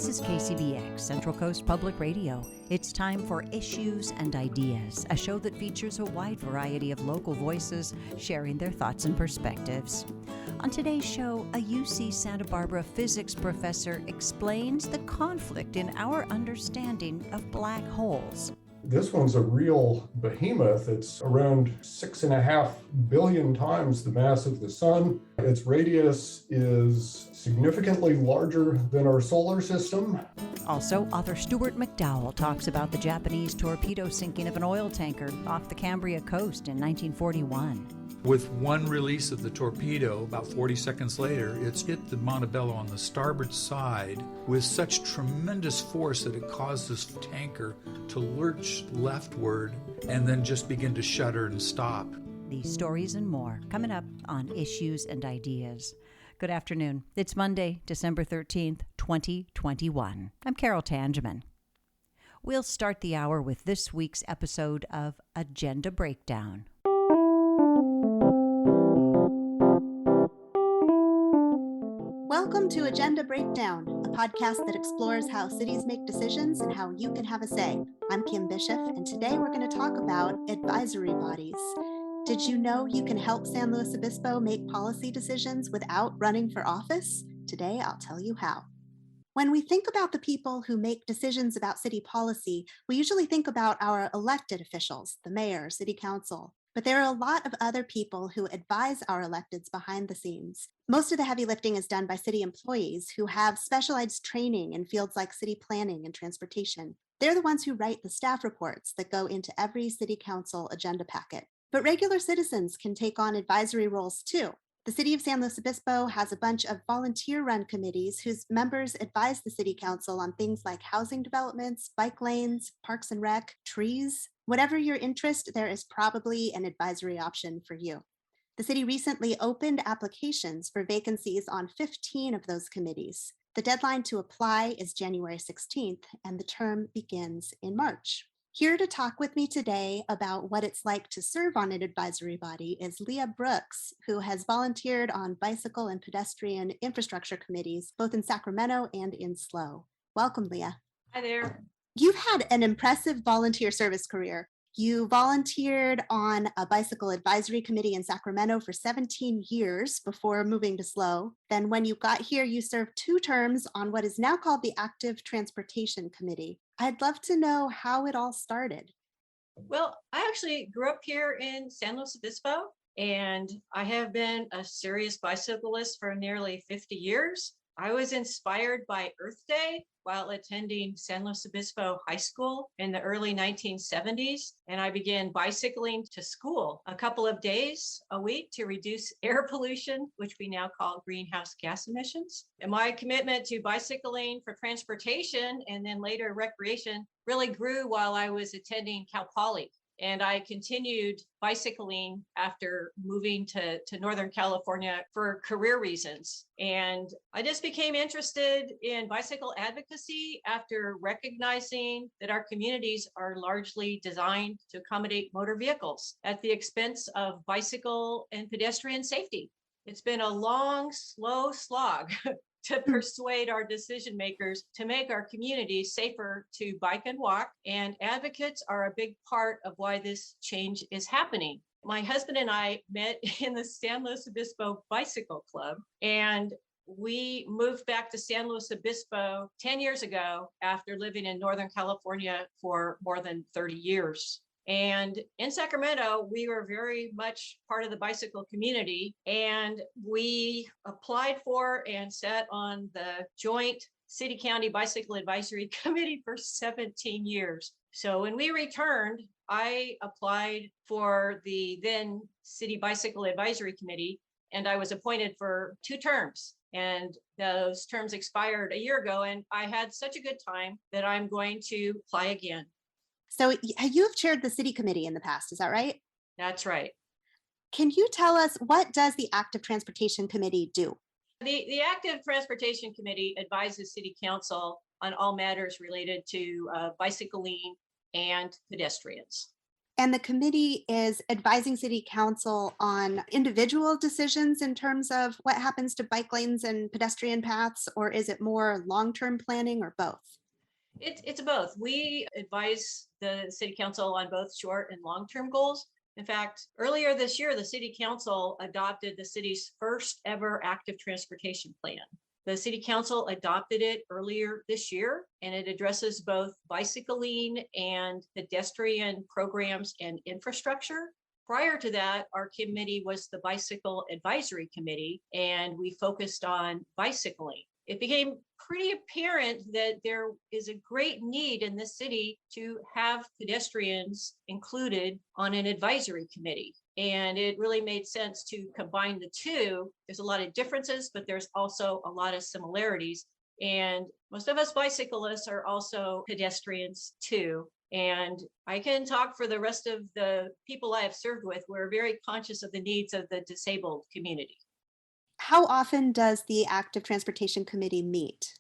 This is KCBX, Central Coast Public Radio. It's time for Issues and Ideas, a show that features a wide variety of local voices sharing their thoughts and perspectives. On today's show, a UC Santa Barbara physics professor explains the conflict in our understanding of black holes. This one's a real behemoth. It's around 6.5 billion times the mass of the sun. Its radius is significantly larger than our solar system. Also, author Stuart McDowell talks about the Japanese torpedo sinking of an oil tanker off the Cambria coast in 1941. With one release of the torpedo, about 40 seconds later, it's hit the Montebello on the starboard side with such tremendous force that it caused this tanker to lurch leftward and then just begin to shudder and stop. These stories and more coming up on Issues and Ideas. Good afternoon. It's Monday, December 13th, 2021. I'm Carol Tangeman. We'll start the hour with this week's episode of Agenda Breakdown. Welcome to Agenda Breakdown, a podcast that explores how cities make decisions and how you can have a say. I'm Kim Bishop, and today we're going to talk about advisory bodies. Did you know you can help San Luis Obispo make policy decisions without running for office? Today, I'll tell you how. When we think about the people who make decisions about city policy, we usually think about our elected officials, the mayor, city council. But there are a lot of other people who advise our electeds behind the scenes. Most of the heavy lifting is done by city employees who have specialized training in fields like city planning and transportation. They're the ones who write the staff reports that go into every city council agenda packet. But regular citizens can take on advisory roles too. The city of San Luis Obispo has a bunch of volunteer-run committees whose members advise the city council on things like housing developments, bike lanes, parks and rec, trees. Whatever your interest, there is probably an advisory option for you. The city recently opened applications for vacancies on 15 of those committees. The deadline to apply is January 16th, and the term begins in March. Here to talk with me today about what it's like to serve on an advisory body is Leah Brooks, who has volunteered on bicycle and pedestrian infrastructure committees, both in Sacramento and in SLO. Welcome, Leah. Hi there. You've had an impressive volunteer service career. You volunteered on a bicycle advisory committee in Sacramento for 17 years before moving to SLO. Then when you got here, you served 2 terms on what is now called the Active Transportation Committee. I'd love to know how it all started. Well, I actually grew up here in San Luis Obispo, and I have been a serious bicyclist for nearly 50 years. I was inspired by Earth Day while attending San Luis Obispo High School in the early 1970s, and I began bicycling to school a couple of days a week to reduce air pollution, which we now call greenhouse gas emissions. And my commitment to bicycling for transportation and then later recreation really grew while I was attending Cal Poly. And I continued bicycling after moving to Northern California for career reasons. And I just became interested in bicycle advocacy after recognizing that our communities are largely designed to accommodate motor vehicles at the expense of bicycle and pedestrian safety. It's been a long, slow slog to persuade our decision makers to make our communities safer to bike and walk. And advocates are a big part of why this change is happening. My husband and I met in the San Luis Obispo Bicycle Club, and we moved back to San Luis Obispo 10 years ago after living in Northern California for more than 30 years. And in Sacramento, we were very much part of the bicycle community, and we applied for and sat on the joint City-County Bicycle Advisory Committee for 17 years. So when we returned, I applied for the then City Bicycle Advisory Committee, and I was appointed for 2 terms. And those terms expired a year ago, and I had such a good time that I'm going to apply again. So you have chaired the city committee in the past, is that right? That's right. Can you tell us, what does the Active Transportation Committee do? The Active Transportation Committee advises City Council on all matters related to bicycling and pedestrians. And the committee is advising City Council on individual decisions in terms of what happens to bike lanes and pedestrian paths, or is it more long-term planning or both? It's both. We advise the city council on both short and long-term goals. In fact, earlier this year, the city council adopted the city's first ever active transportation plan. The city council adopted it earlier this year, and it addresses both bicycling and pedestrian programs and infrastructure. Prior to that, our committee was the Bicycle Advisory Committee, and we focused on bicycling. It became pretty apparent that there is a great need in this city to have pedestrians included on an advisory committee. And it really made sense to combine the two. There's a lot of differences, but there's also a lot of similarities. And most of us bicyclists are also pedestrians too. And I can talk for the rest of the people I have served with. We're very conscious of the needs of the disabled community. How often does the Active Transportation Committee meet?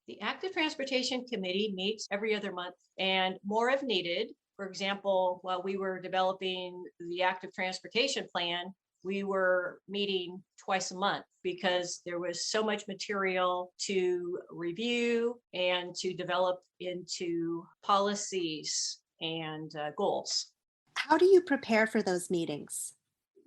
The Active Transportation Committee meets every other month and more if needed. For example, while we were developing the Active Transportation Plan, we were meeting twice a month because there was so much material to review and to develop into policies and goals. How do you prepare for those meetings?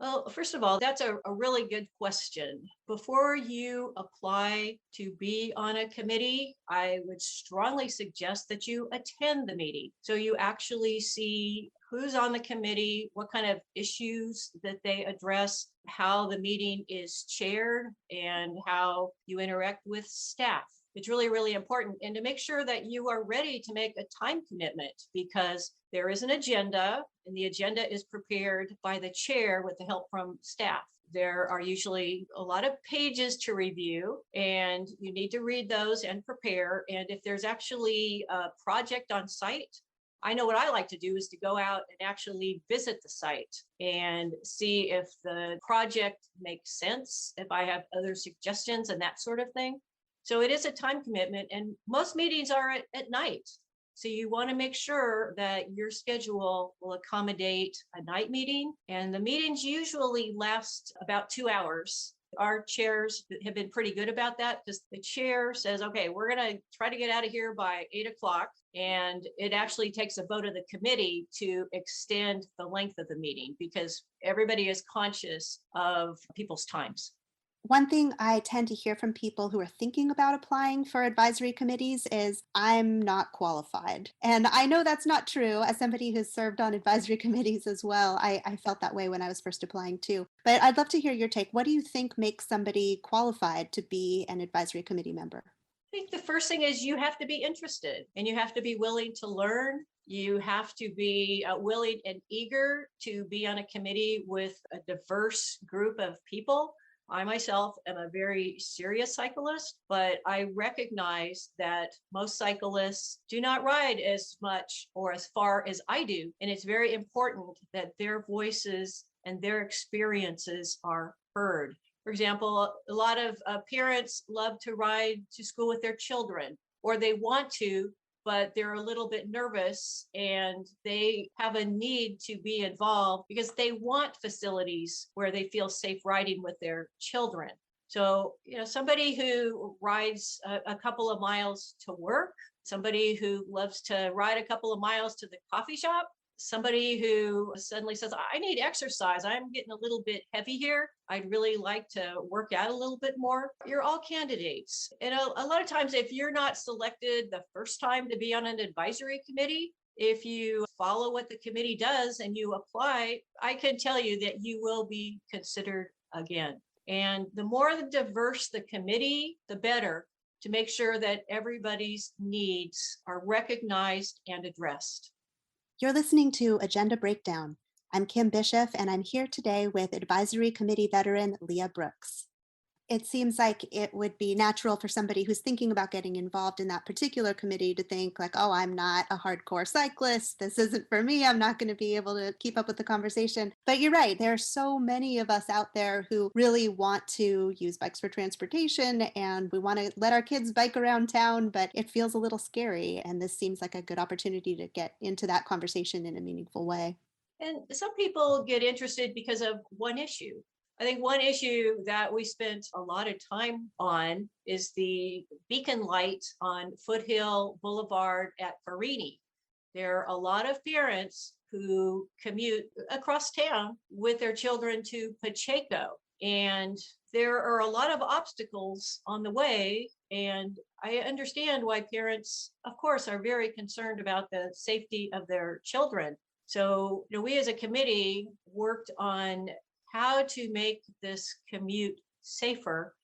Well, first of all, that's a really good question. Before you apply to be on a committee, I would strongly suggest that you attend the meeting. So you actually see who's on the committee, what kind of issues that they address, how the meeting is chaired, and how you interact with staff. It's really, really important. And to make sure that you are ready to make a time commitment, because there is an agenda and the agenda is prepared by the chair with the help from staff. There are usually a lot of pages to review and you need to read those and prepare. And if there's actually a project on site, I know what I like to do is to go out and actually visit the site and see if the project makes sense, if I have other suggestions and that sort of thing. So it is a time commitment, and most meetings are at night. So you want to make sure that your schedule will accommodate a night meeting, and the meetings usually last about 2 hours. Our chairs have been pretty good about that because the chair says, okay, we're going to try to get out of here by 8 o'clock. And it actually takes a vote of the committee to extend the length of the meeting because everybody is conscious of people's times. One thing I tend to hear from people who are thinking about applying for advisory committees is, I'm not qualified. And I know that's not true. As somebody who's served on advisory committees as well, I felt that way when I was first applying too. But I'd love to hear your take. What do you think makes somebody qualified to be an advisory committee member? I think the first thing is you have to be interested and you have to be willing to learn. You have to be willing and eager to be on a committee with a diverse group of people. I myself am a very serious cyclist, but I recognize that most cyclists do not ride as much or as far as I do. And it's very important that their voices and their experiences are heard. For example, a lot of parents love to ride to school with their children, or they want to, but they're a little bit nervous and they have a need to be involved because they want facilities where they feel safe riding with their children. So, somebody who rides a couple of miles to work, somebody who loves to ride a couple of miles to the coffee shop, somebody who suddenly says, I need exercise. I'm getting a little bit heavy here. I'd really like to work out a little bit more. You're all candidates. And a lot of times, if you're not selected the first time to be on an advisory committee, if you follow what the committee does and you apply, I can tell you that you will be considered again. And the more diverse the committee, the better, to make sure that everybody's needs are recognized and addressed. You're listening to Agenda Breakdown. I'm Kim Bishop, and I'm here today with Advisory Committee veteran Leah Brooks. It seems like it would be natural for somebody who's thinking about getting involved in that particular committee to think like, oh, I'm not a hardcore cyclist. This isn't for me. I'm not going to be able to keep up with the conversation. But you're right. There are so many of us out there who really want to use bikes for transportation and we want to let our kids bike around town, but it feels a little scary. And this seems like a good opportunity to get into that conversation in a meaningful way. And some people get interested because of one issue. I think one issue that we spent a lot of time on is the beacon light on Foothill Boulevard at Farini. There are a lot of parents who commute across town with their children to Pacheco, and there are a lot of obstacles on the way. And I understand why parents, of course, are very concerned about the safety of their children. So, we as a committee worked on how to make this commute safer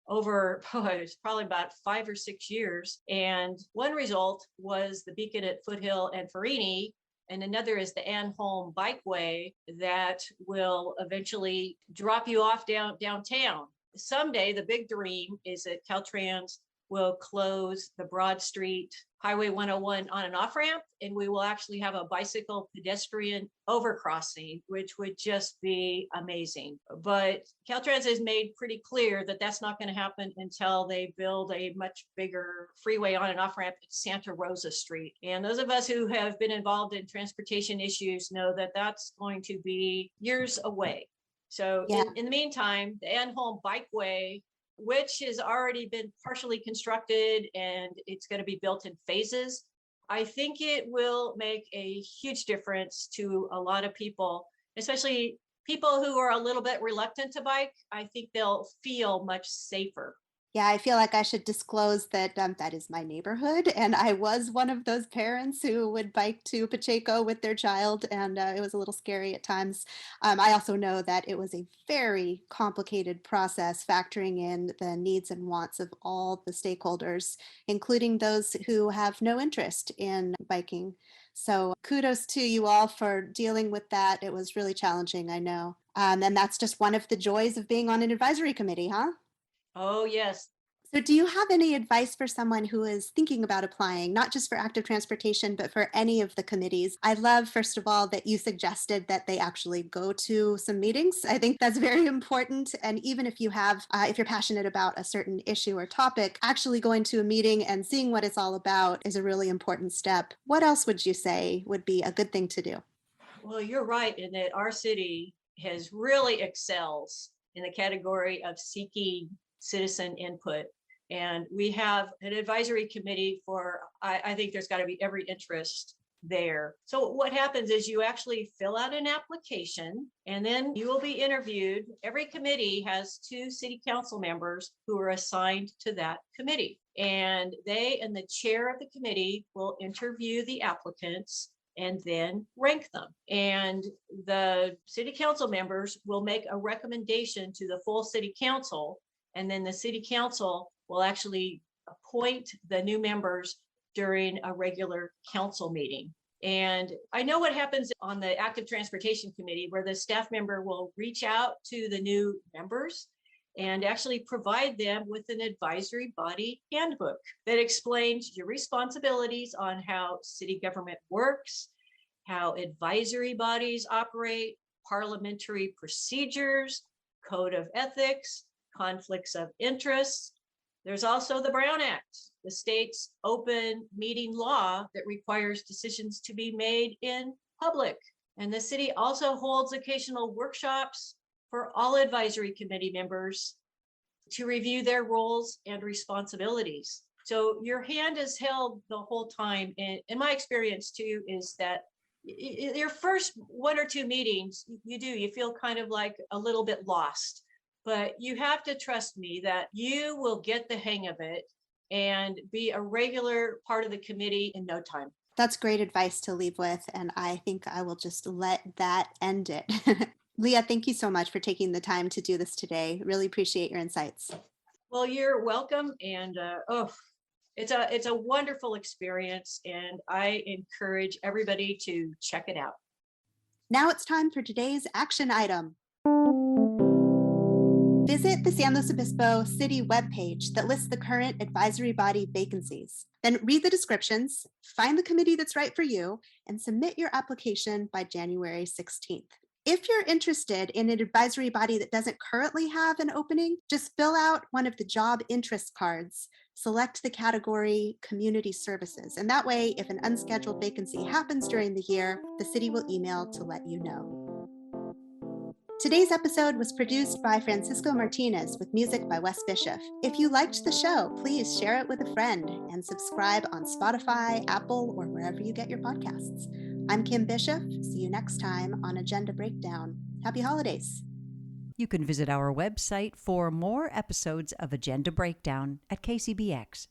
over it's probably about 5 or 6 years. And one result was the beacon at Foothill and Farini, and another is the Anholm Bikeway that will eventually drop you off downtown. Someday, the big dream is that Caltrans will close the Broad Street Highway 101 on and off ramp, and we will actually have a bicycle pedestrian overcrossing, which would just be amazing. But Caltrans has made pretty clear that that's not going to happen until they build a much bigger freeway on and off ramp at Santa Rosa Street. And those of us who have been involved in transportation issues know that that's going to be years away. So in the meantime, the Anholm Bikeway, which has already been partially constructed and it's going to be built in phases, I think it will make a huge difference to a lot of people, especially people who are a little bit reluctant to bike. I think they'll feel much safer. Yeah, I feel like I should disclose that that is my neighborhood, and I was one of those parents who would bike to Pacheco with their child, and it was a little scary at times. I also know that it was a very complicated process, factoring in the needs and wants of all the stakeholders, including those who have no interest in biking. So kudos to you all for dealing with that. It was really challenging, I know. And that's just one of the joys of being on an advisory committee, huh? Oh, yes. So do you have any advice for someone who is thinking about applying, not just for active transportation, but for any of the committees? I love, first of all, that you suggested that they actually go to some meetings. I think that's very important. And even if you have, if you're passionate about a certain issue or topic, actually going to a meeting and seeing what it's all about is a really important step. What else would you say would be a good thing to do? Well, you're right in that our city has really excels in the category of seeking citizen input. And we have an advisory committee for, I think there's got to be every interest there. So what happens is you actually fill out an application and then you will be interviewed. Every committee has 2 city council members who are assigned to that committee. And they and the chair of the committee will interview the applicants and then rank them. And the city council members will make a recommendation to the full city council. And then the city council will actually appoint the new members during a regular council meeting. And I know what happens on the active transportation committee, where the staff member will reach out to the new members and actually provide them with an advisory body handbook that explains your responsibilities on how city government works, how advisory bodies operate, parliamentary procedures, code of ethics, conflicts of interest. There's also the Brown Act, the state's open meeting law that requires decisions to be made in public. And the city also holds occasional workshops for all advisory committee members to review their roles and responsibilities. So your hand is held the whole time. And in my experience too, is that your first 1 or 2 meetings, you feel kind of like a little bit lost. But you have to trust me that you will get the hang of it and be a regular part of the committee in no time. That's great advice to leave with, and I think I will just let that end it. Leah, thank you so much for taking the time to do this today. Really appreciate your insights. Well, you're welcome. And it's a wonderful experience, and I encourage everybody to check it out. Now it's time for today's action item. Visit the San Luis Obispo City webpage that lists the current advisory body vacancies. Then read the descriptions, find the committee that's right for you, and submit your application by January 16th. If you're interested in an advisory body that doesn't currently have an opening, just fill out one of the job interest cards, select the category Community Services, and that way, if an unscheduled vacancy happens during the year, the city will email to let you know. Today's episode was produced by Francisco Martinez with music by Wes Bishop. If you liked the show, please share it with a friend and subscribe on Spotify, Apple, or wherever you get your podcasts. I'm Kim Bishop. See you next time on Agenda Breakdown. Happy holidays. You can visit our website for more episodes of Agenda Breakdown at kcbx.org.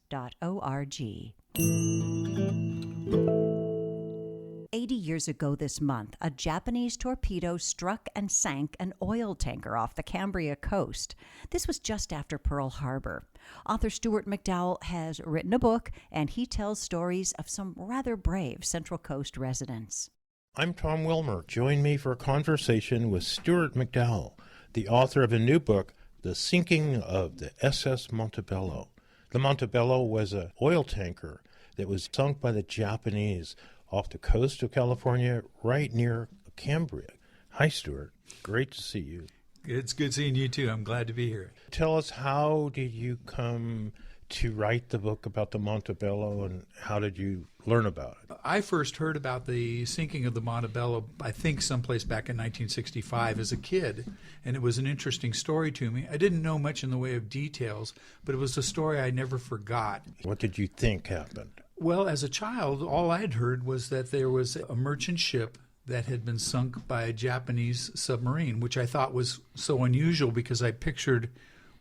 80 years ago this month, a Japanese torpedo struck and sank an oil tanker off the Cambria coast. This was just after Pearl Harbor. Author Stuart McDowell has written a book, and he tells stories of some rather brave Central Coast residents. I'm Tom Wilmer. Join me for a conversation with Stuart McDowell, the author of a new book, The Sinking of the SS Montebello. The Montebello was an oil tanker that was sunk by the Japanese off the coast of California, right near Cambria. Hi, Stuart. Great to see you. It's good seeing you too. I'm glad to be here. Tell us, how did you come to write the book about the Montebello, and how did you learn about it? I first heard about the sinking of the Montebello, I think someplace back in 1965 as a kid, and it was an interesting story to me. I didn't know much in the way of details, but it was a story I never forgot. What did you think happened? Well, as a child, all I had heard was that there was a merchant ship that had been sunk by a Japanese submarine, which I thought was so unusual because I pictured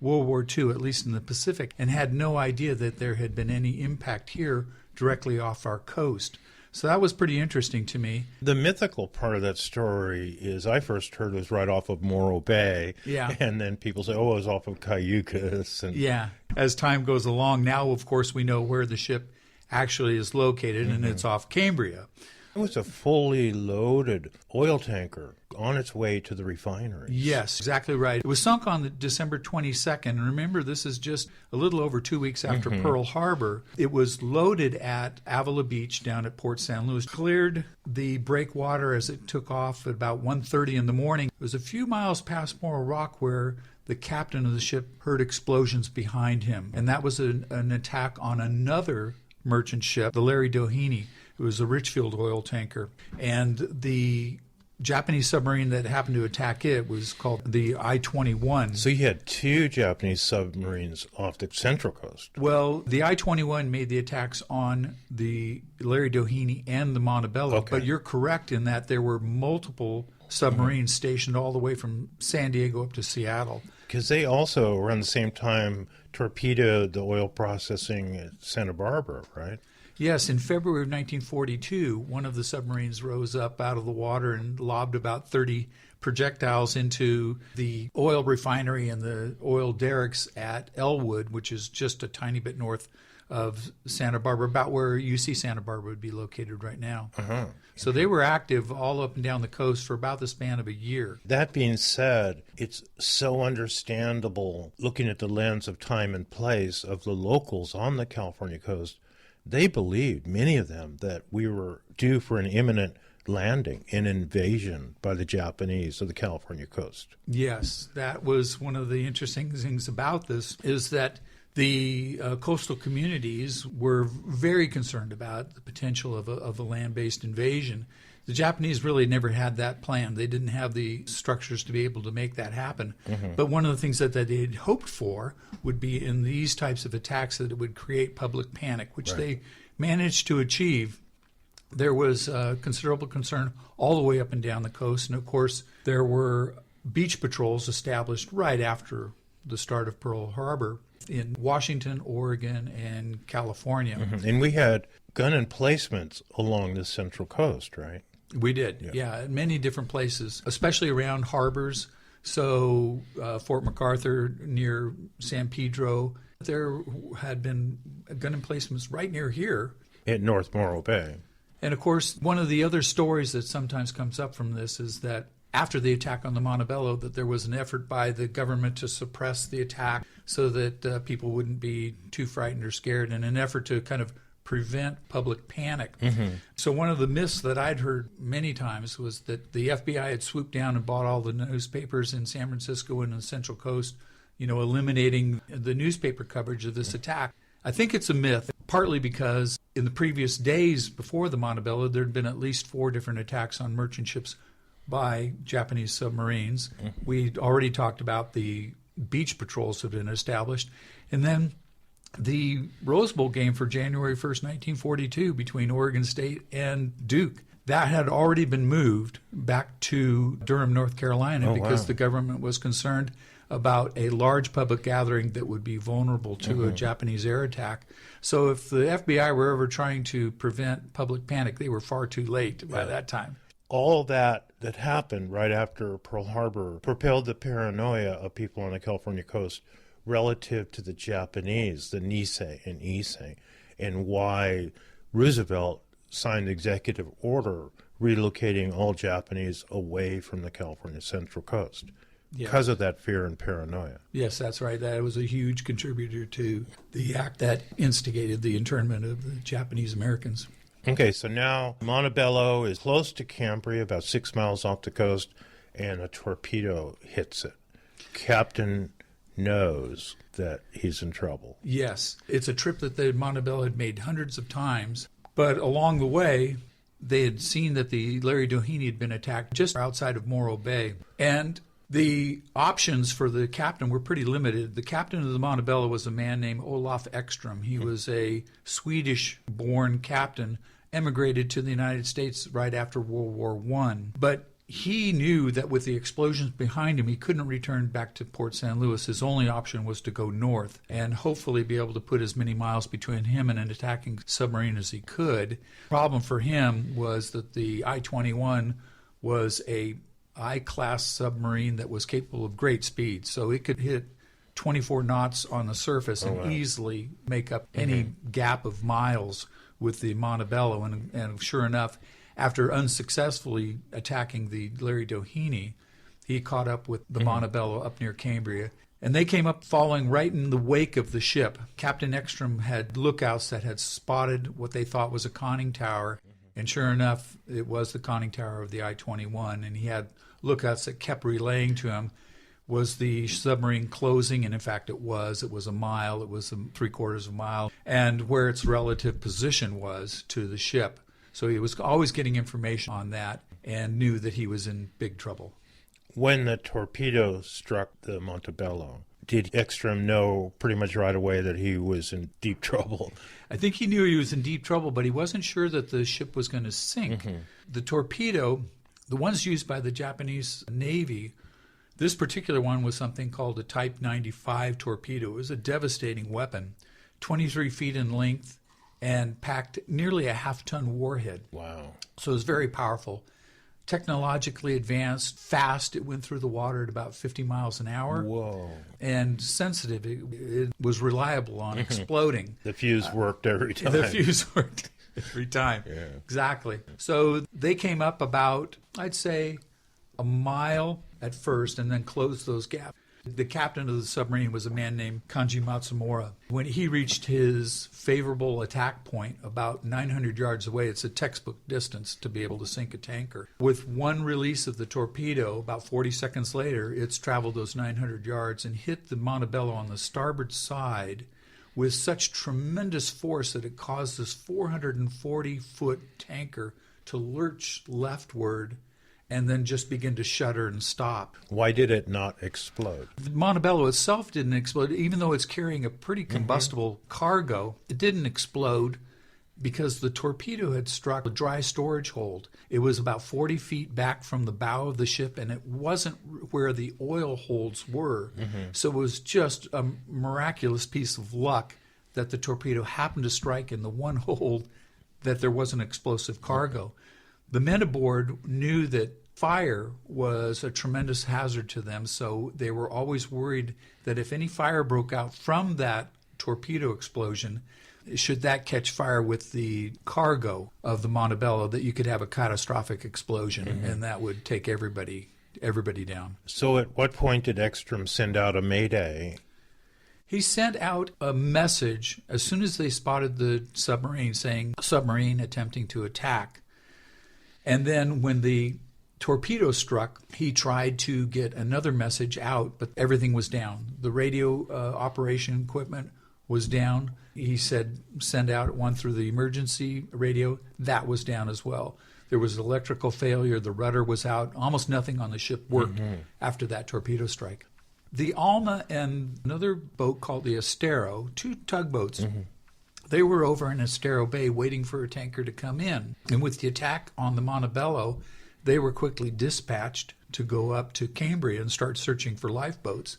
World War II, at least in the Pacific, and had no idea that there had been any impact here directly off our coast. So that was pretty interesting to me. The mythical part of that story is, I first heard it was right off of Morro Bay. Yeah. And then people say, oh, it was off of Cayucas. And yeah. As time goes along, now, of course, we know where the ship actually is located, and it's off Cambria. It was a fully loaded oil tanker on its way to the refinery. Yes, exactly right. It was sunk on December 22nd. And remember, this is just a little over 2 weeks after Pearl Harbor. It was loaded at Avila Beach down at Port San Luis, cleared the breakwater as it took off at about 1:30 in the morning. It was a few miles past Morro Rock where the captain of the ship heard explosions behind him. And that was an attack on another merchant ship, the Larry Doheny. It was a Richfield oil tanker. And the Japanese submarine that happened to attack it was called the I-21. So you had two Japanese submarines off the Central Coast. Well, the I-21 made the attacks on the Larry Doheny and the Montebello. Okay. But you're correct in that there were multiple submarines stationed all the way from San Diego up to Seattle. Because they also, around the same time, torpedoed the oil processing at Santa Barbara, right? Yes, in February of 1942, one of the submarines rose up out of the water and lobbed about 30 projectiles into the oil refinery and the oil derricks at Elwood, which is just a tiny bit north of Santa Barbara, about where UC Santa Barbara would be located right now. So they were active all up and down the coast for about the span of a year. That being said, it's so understandable, looking at the lens of time and place of the locals on the California coast. They believed, many of them, that we were due for an imminent landing, an invasion by the Japanese of the California coast. Yes, that was one of the interesting things about this, is that the coastal communities were very concerned about the potential of a land-based invasion. The Japanese really never had that plan. They didn't have the structures to be able to make that happen. But one of the things that they had hoped for would be in these types of attacks that it would create public panic, which they managed to achieve. There was considerable concern all the way up and down the coast. And, of course, there were beach patrols established right after the start of Pearl Harbor in Washington, Oregon, and California. And we had gun emplacements along the Central Coast, right? We did, yeah, many different places, especially around harbors. So Fort MacArthur near San Pedro, there had been gun emplacements right near here. At North Morro Bay. And, of course, one of the other stories that sometimes comes up from this is that after the attack on the Montebello, that there was an effort by the government to suppress the attack so that people wouldn't be too frightened or scared, in an effort to kind of prevent public panic. So one of the myths that I'd heard many times was that the FBI had swooped down and bought all the newspapers in San Francisco and the Central Coast, eliminating the newspaper coverage of this attack. I think it's a myth, partly because in the previous days before the Montebello, there had been at least 4 different attacks on merchant ships by Japanese submarines. We'd already talked about the beach patrols that had been established. And then the Rose Bowl game for January 1st, 1942, between Oregon State and Duke, that had already been moved back to Durham, North Carolina, because the government was concerned about a large public gathering that would be vulnerable to a Japanese air attack. So if the FBI were ever trying to prevent public panic, they were far too late by that time. All that happened right after Pearl Harbor propelled the paranoia of people on the California coast relative to the Japanese, the Nisei and Issei, and why Roosevelt signed the executive order relocating all Japanese away from the California Central Coast. Because of that fear and paranoia. Yes, that's right. That was a huge contributor to the act that instigated the internment of the Japanese Americans. Okay, so now Montebello is close to Cambria, about 6 miles off the coast, and a torpedo hits it. Captain knows that he's in trouble. Yes, it's a trip that the Montebello had made hundreds of times, but along the way, they had seen that the Larry Doheny had been attacked just outside of Morro Bay, and the options for the captain were pretty limited. The captain of the Montebello was a man named Olaf Ekstrom. He was a Swedish-born captain, emigrated to the United States right after World War I. But he knew that with the explosions behind him, he couldn't return back to Port San Luis. His only option was to go north and hopefully be able to put as many miles between him and an attacking submarine as he could. The problem for him was that the I-21 was a I-class submarine that was capable of great speed, so it could hit 24 knots on the surface and easily make up any gap of miles with the Montebello. And sure enough, after unsuccessfully attacking the Larry Doheny, he caught up with the Montebello up near Cambria, and they came up following right in the wake of the ship. Captain Ekstrom had lookouts that had spotted what they thought was a conning tower, and sure enough, it was the conning tower of the I-21, and he had lookouts that kept relaying to him, was the submarine closing? And in fact, it was a mile, it was 3/4 of a mile, and where its relative position was to the ship. So he was always getting information on that and knew that he was in big trouble. When the torpedo struck the Montebello, did Ekstrom know pretty much right away that he was in deep trouble? I think he knew he was in deep trouble, but he wasn't sure that the ship was going to sink. The torpedo, the ones used by the Japanese Navy, this particular one was something called a Type 95 torpedo. It was a devastating weapon, 23 feet in length, and packed nearly a half-ton warhead. Wow. So it was very powerful. Technologically advanced, fast. It went through the water at about 50 miles an hour. Whoa. And sensitive. It was reliable on exploding. The fuse worked every time. The fuse worked every time. Yeah. Exactly. So they came up about, I'd say, a mile at first and then closed those gaps. The captain of the submarine was a man named Kanji Matsumura. When he reached his favorable attack point about 900 yards away, it's a textbook distance to be able to sink a tanker. With one release of the torpedo, about 40 seconds later, it's traveled those 900 yards and hit the Montebello on the starboard side with such tremendous force that it caused this 440-foot tanker to lurch leftward and then just begin to shudder and stop. Why did it not explode? The Montebello itself didn't explode. Even though it's carrying a pretty combustible cargo, it didn't explode because the torpedo had struck a dry storage hold. It was about 40 feet back from the bow of the ship, and it wasn't where the oil holds were. So it was just a miraculous piece of luck that the torpedo happened to strike in the one hold that there was an explosive cargo. The men aboard knew that fire was a tremendous hazard to them, so they were always worried that if any fire broke out from that torpedo explosion, should that catch fire with the cargo of the Montebello, that you could have a catastrophic explosion, and that would take everybody down. So at what point did Ekstrom send out a mayday? He sent out a message as soon as they spotted the submarine saying, submarine attempting to attack. And then when the torpedo struck, he tried to get another message out, but everything was down. The radio operation equipment was down. He said, send out one through the emergency radio. That was down as well. There was electrical failure. The rudder was out. Almost nothing on the ship worked after that torpedo strike. The Alma and another boat called the Estero, two tugboats, they were over in Estero Bay waiting for a tanker to come in. And with the attack on the Montebello, they were quickly dispatched to go up to Cambria and start searching for lifeboats.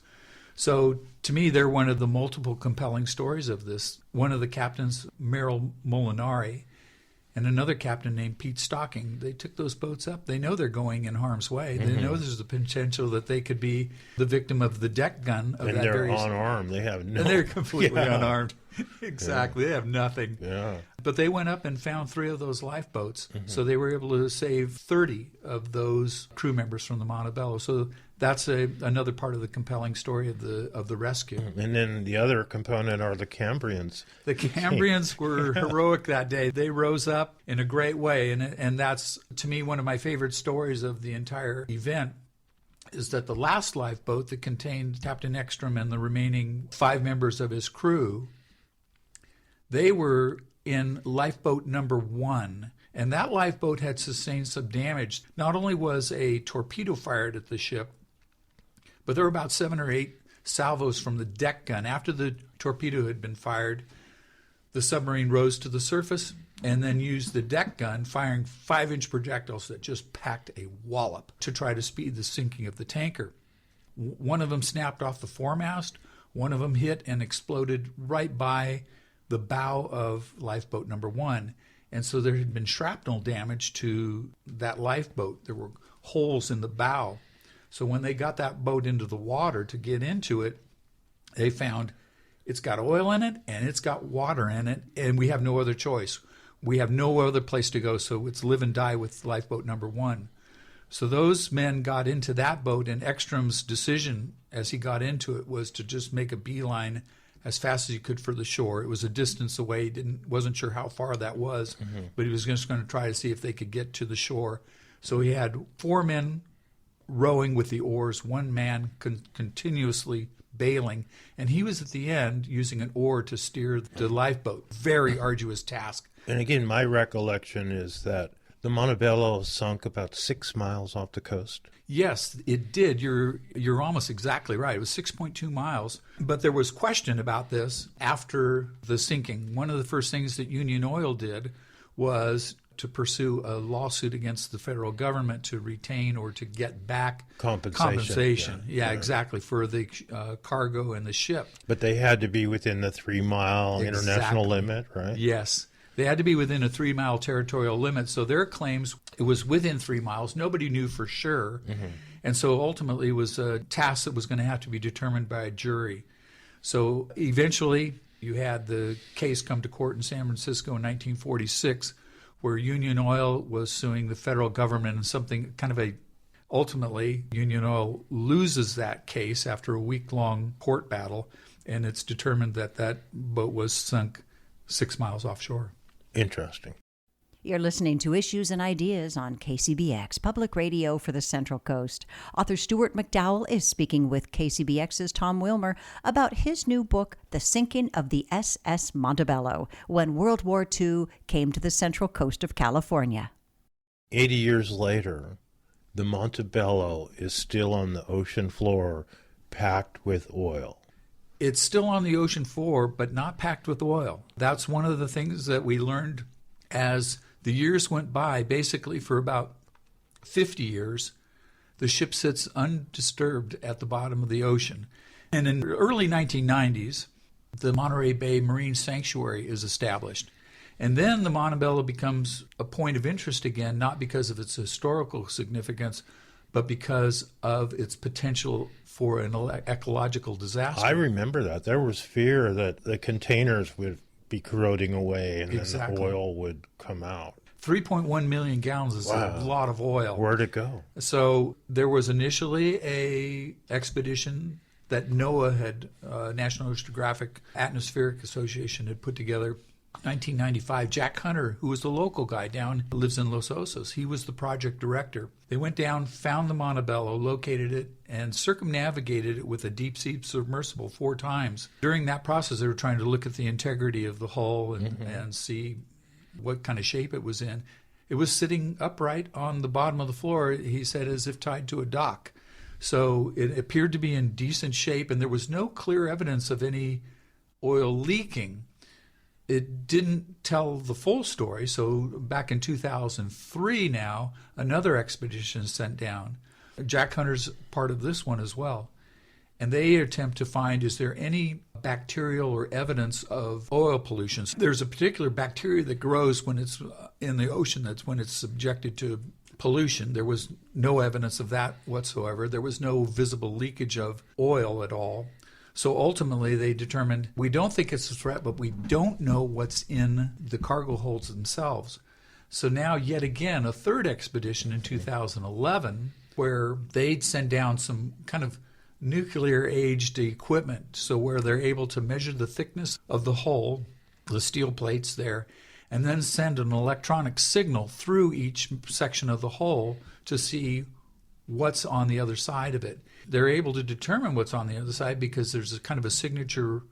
So to me, they're one of the multiple compelling stories of this. One of the captains, Merrill Molinari, and another captain named Pete Stocking, they took those boats up. They know they're going in harm's way. They know there's the potential that they could be the victim of the deck gun of and that they're unarmed. They have no... And they're completely unarmed. Exactly. They have nothing. Yeah. But they went up and found 3 of those lifeboats. So they were able to save 30 of those crew members from the Montebello. So that's another part of the compelling story of the rescue. And then the other component are the Cambrians. The Cambrians were heroic that day. They rose up in a great way. And that's, to me, one of my favorite stories of the entire event, is that the last lifeboat that contained Captain Ekstrom and the remaining 5 members of his crew, they were in lifeboat number 1. And that lifeboat had sustained some damage. Not only was a torpedo fired at the ship, but there were about 7 or 8 salvos from the deck gun. After the torpedo had been fired, the submarine rose to the surface and then used the deck gun, firing 5-inch projectiles that just packed a wallop to try to speed the sinking of the tanker. One of them snapped off the foremast. One of them hit and exploded right by the bow of lifeboat number 1. And so there had been shrapnel damage to that lifeboat. There were holes in the bow. So when they got that boat into the water to get into it, they found it's got oil in it and it's got water in it, and we have no other choice. We have no other place to go, so it's live and die with lifeboat number 1. So those men got into that boat, and Ekstrom's decision as he got into it was to just make a beeline as fast as he could for the shore. It was a distance away. He wasn't sure how far that was, but he was just going to try to see if they could get to the shore. So he had 4 men rowing with the oars, 1 man continuously bailing, and he was at the end using an oar to steer the lifeboat. Very arduous task. And again, my recollection is that the Montebello sunk about 6 miles off the coast. Yes, it did. You're almost exactly right. It was 6.2 miles. But there was question about this after the sinking. One of the first things that Union Oil did was to pursue a lawsuit against the federal government to retain or to get back compensation. Yeah, exactly, for the cargo and the ship. But they had to be within the 3-mile international limit, right? Yes. They had to be within a 3-mile territorial limit. So their claims, it was within 3 miles. Nobody knew for sure. And so ultimately it was a task that was going to have to be determined by a jury. So eventually you had the case come to court in San Francisco in 1946, where Union Oil was suing the federal government and something kind of ultimately Union Oil loses that case after a week-long court battle, and it's determined that that boat was sunk 6 miles offshore. Interesting. You're listening to Issues and Ideas on KCBX, public radio for the Central Coast. Author Stuart McDowell is speaking with KCBX's Tom Wilmer about his new book, The Sinking of the SS Montebello, when World War II came to the Central Coast of California. 80 years later, the Montebello is still on the ocean floor, packed with oil. It's still on the ocean floor, but not packed with oil. That's one of the things that we learned as the years went by. Basically, for about 50 years, the ship sits undisturbed at the bottom of the ocean. And in the early 1990s, the Monterey Bay Marine Sanctuary is established. And then the Montebello becomes a point of interest again, not because of its historical significance, but because of its potential for an ecological disaster. I remember that. There was fear that the containers would be corroding away and then the oil would come out. 3.1 million gallons is a lot of oil. Where'd it go? So there was initially a expedition that NOAA had, National Oceanographic Atmospheric Association, had put together 1995. Jack Hunter, who was the local guy down, lives in Los Osos. He was the project director. They went down, found the Montebello, located it, and circumnavigated it with a deep-sea submersible 4 times. During that process, they were trying to look at the integrity of the hull and see what kind of shape it was in. It was sitting upright on the bottom of the floor, he said, as if tied to a dock. So it appeared to be in decent shape, and there was no clear evidence of any oil leaking. It didn't tell the full story, so back in 2003 now, another expedition sent down. Jack Hunter's part of this one as well. And they attempt to find, is there any bacterial or evidence of oil pollution? There's a particular bacteria that grows when it's in the ocean, that's when it's subjected to pollution. There was no evidence of that whatsoever. There was no visible leakage of oil at all. So ultimately, they determined, we don't think it's a threat, but we don't know what's in the cargo holds themselves. So now, yet again, a third expedition in 2011, where they'd send down some kind of nuclear-aged equipment, so where they're able to measure the thickness of the hull, the steel plates there, and then send an electronic signal through each section of the hull to see what's on the other side of it. They're able to determine what's on the other side because there's a kind of a signature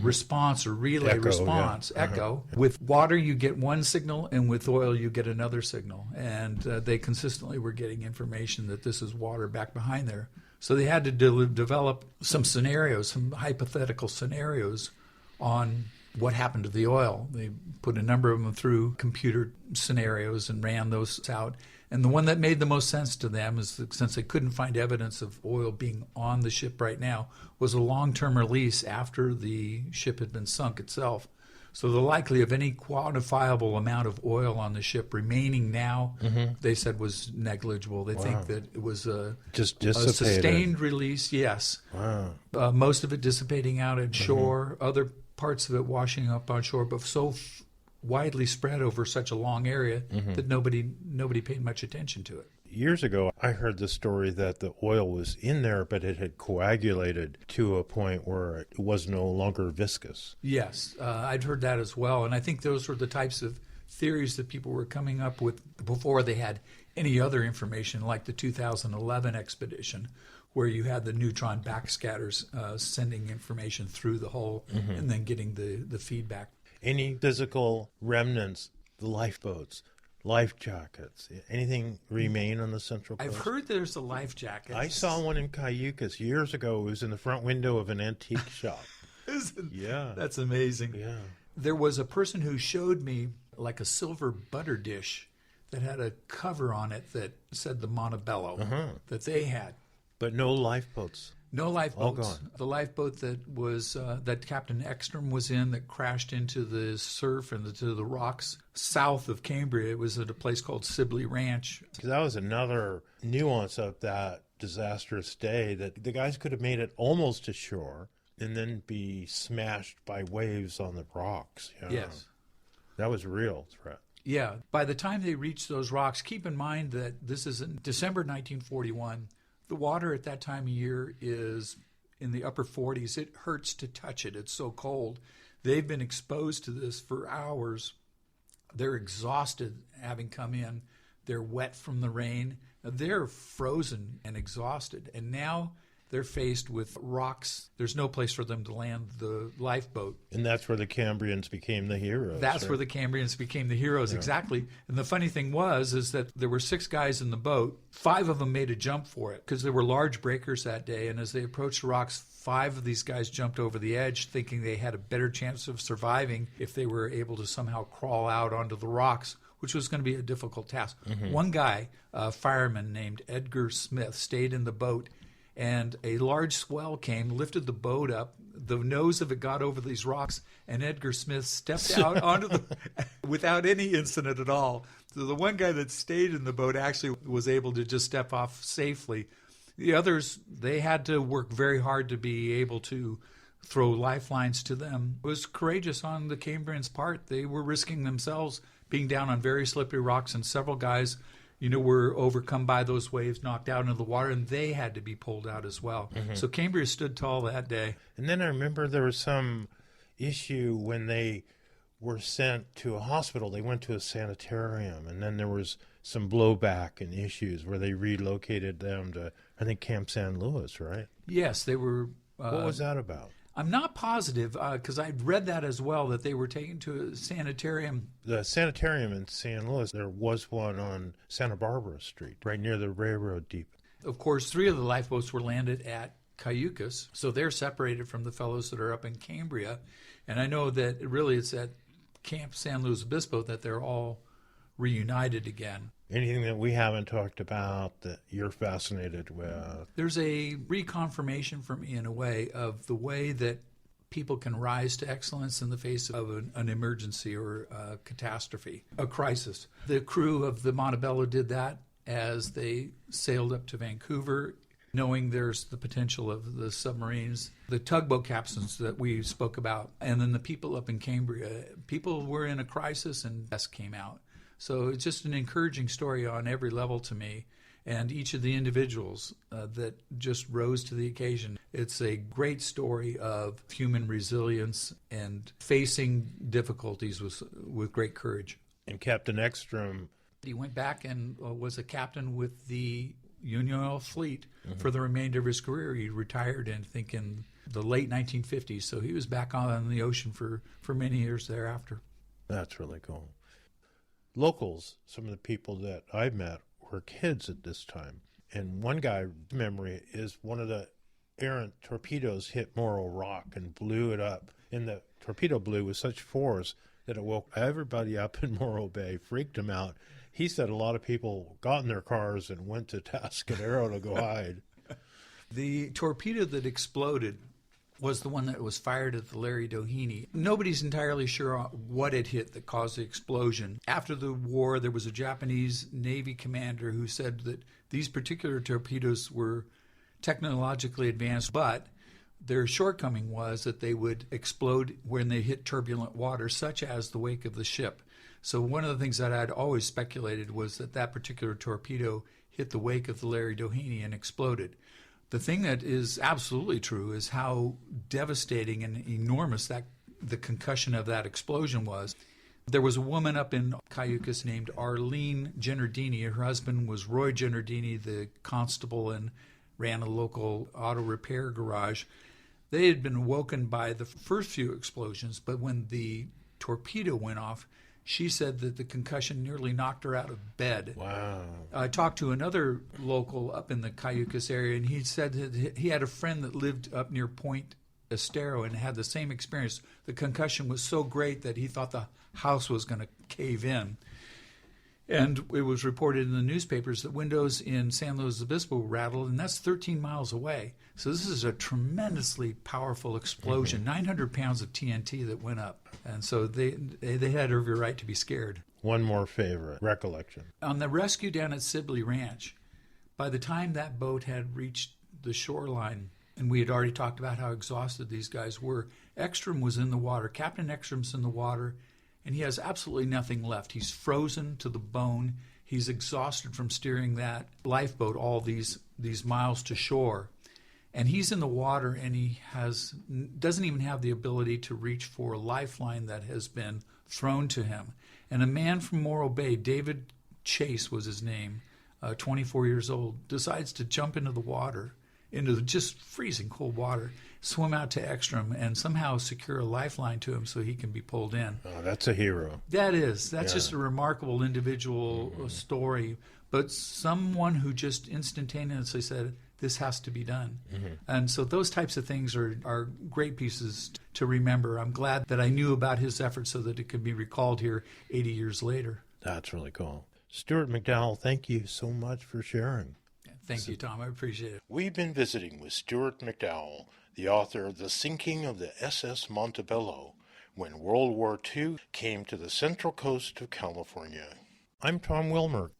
response or relay response, echo. With water, you get one signal, and with oil, you get another signal. And they consistently were getting information that this is water back behind there. So they had to develop some scenarios, some hypothetical scenarios on what happened to the oil. They put a number of them through computer scenarios and ran those out. And the one that made the most sense to them is that since they couldn't find evidence of oil being on the ship right now, was a long-term release after the ship had been sunk itself. So the likelihood of any quantifiable amount of oil on the ship remaining now, they said, was negligible. They think that it was just a dissipated. sustained release, yes. Wow. Most of it dissipating out at shore, other parts of it washing up on shore, but so widely spread over such a long area that nobody paid much attention to it. Years ago, I heard the story that the oil was in there, but it had coagulated to a point where it was no longer viscous. Yes, I'd heard that as well. And I think those were the types of theories that people were coming up with before they had any other information, like the 2011 expedition, where you had the neutron backscatters sending information through the hull and then getting the feedback. Any physical remnants, the lifeboats, life jackets, anything remain on the Central Coast? I've heard there's a life jacket. I saw one in Cayucas years ago. It was in the front window of an antique shop. Yeah. That's amazing. Yeah. There was a person who showed me like a silver butter dish that had a cover on it that said the Montebello that they had. But no lifeboats. No lifeboats. All gone. The lifeboat that was that Captain Ekstrom was in that crashed into the surf and to the rocks south of Cambria. It was at a place called Sibley Ranch. That was another nuance of that disastrous day, that the guys could have made it almost to shore and then be smashed by waves on the rocks. You know? Yes. That was a real threat. Yeah. By the time they reached those rocks, keep in mind that this is in December 1941. The water at that time of year is in the upper 40s. It hurts to touch it. It's so cold. They've been exposed to this for hours. They're exhausted having come in. They're wet from the rain. They're frozen and exhausted. And now they're faced with rocks. There's no place for them to land the lifeboat. And that's where the Cambrians became the heroes. That's where the Cambrians became the heroes, exactly. And the funny thing is that there were 6 guys in the boat. 5 of them made a jump for it because there were large breakers that day. And as they approached the rocks, 5 of these guys jumped over the edge thinking they had a better chance of surviving if they were able to somehow crawl out onto the rocks, which was going to be a difficult task. One guy, a fireman named Edgar Smith, stayed in the boat. And a large swell came, lifted the boat up. The nose of it got over these rocks, and Edgar Smith stepped out onto the without any incident at all. So the one guy that stayed in the boat actually was able to just step off safely. The others, they had to work very hard to be able to throw lifelines to them. It was courageous on the Cambrians' part. They were risking themselves being down on very slippery rocks, and several guys were overcome by those waves, knocked out into the water, and they had to be pulled out as well. So Cambria stood tall that day. And then I remember there was some issue when they were sent to a hospital. They went to a sanitarium, and then there was some blowback and issues where they relocated them to, I think, Camp San Luis, right? Yes, they were. What was that about? I'm not positive because I'd read that as well, that they were taken to a sanitarium. The sanitarium in San Luis, there was one on Santa Barbara Street, right near the railroad depot. Of course, 3 of the lifeboats were landed at Cayucas, so they're separated from the fellows that are up in Cambria. And I know that really it's at Camp San Luis Obispo that they're all reunited again. Anything that we haven't talked about that you're fascinated with? There's a reconfirmation for me in a way of the way that people can rise to excellence in the face of an emergency or a catastrophe, a crisis. The crew of the Montebello did that as they sailed up to Vancouver, knowing there's the potential of the submarines, the tugboat captains that we spoke about, and then the people up in Cambria. People were in a crisis and best came out. So it's just an encouraging story on every level to me, and each of the individuals that just rose to the occasion. It's a great story of human resilience and facing difficulties with great courage. And Captain Ekstrom, he went back and was a captain with the Union Oil Fleet for the remainder of his career. He retired, I think, in the late 1950s, so he was back on the ocean for many years thereafter. That's really cool. Locals, some of the people that I met were kids at this time. And one guy's memory is one of the errant torpedoes hit Morro Rock and blew it up. And the torpedo blew with such force that it woke everybody up in Morro Bay, freaked them out. He said a lot of people got in their cars and went to Tascadero to go hide. The torpedo that exploded was the one that was fired at the Larry Doheny. Nobody's entirely sure what it hit that caused the explosion. After the war, there was a Japanese Navy commander who said that these particular torpedoes were technologically advanced, but their shortcoming was that they would explode when they hit turbulent water, such as the wake of the ship. So one of the things that I'd always speculated was that that particular torpedo hit the wake of the Larry Doheny and exploded. The thing that is absolutely true is how devastating and enormous the concussion of that explosion was. There was a woman up in Cayucas named Arlene Gennardini. Her husband was Roy Gennardini, the constable, and ran a local auto repair garage. They had been awoken by the first few explosions, but when the torpedo went off, she said that the concussion nearly knocked her out of bed. Wow. I talked to another local up in the Cayucas area, and he said that he had a friend that lived up near Point Estero and had the same experience. The concussion was so great that he thought the house was going to cave in. And it was reported in the newspapers that windows in San Luis Obispo rattled, and that's 13 miles away. So this is a tremendously powerful explosion, 900 pounds of TNT that went up. And so they had every right to be scared. One more favorite recollection. On the rescue down at Sibley Ranch, by the time that boat had reached the shoreline, and we had already talked about how exhausted these guys were, Ekstrom was in the water. Captain Ekstrom's in the water, and he has absolutely nothing left. He's frozen to the bone. He's exhausted from steering that lifeboat all these miles to shore. And he's in the water, and he doesn't even have the ability to reach for a lifeline that has been thrown to him. And a man from Morro Bay, David Chase was his name, 24 years old, decides to jump into the water, into the just freezing cold water, swim out to Ekstrom, and somehow secure a lifeline to him so he can be pulled in. Oh, that's a hero. That's just a remarkable individual story, but someone who just instantaneously said, this has to be done. And so those types of things are great pieces to remember. I'm glad that I knew about his efforts so that it could be recalled here 80 years later. That's really cool. Stuart McDowell, thank you so much for sharing. Thank you, Tom. I appreciate it. We've been visiting with Stuart McDowell, the author of The Sinking of the SS Montebello, when World War II came to the central coast of California. I'm Tom Wilmer.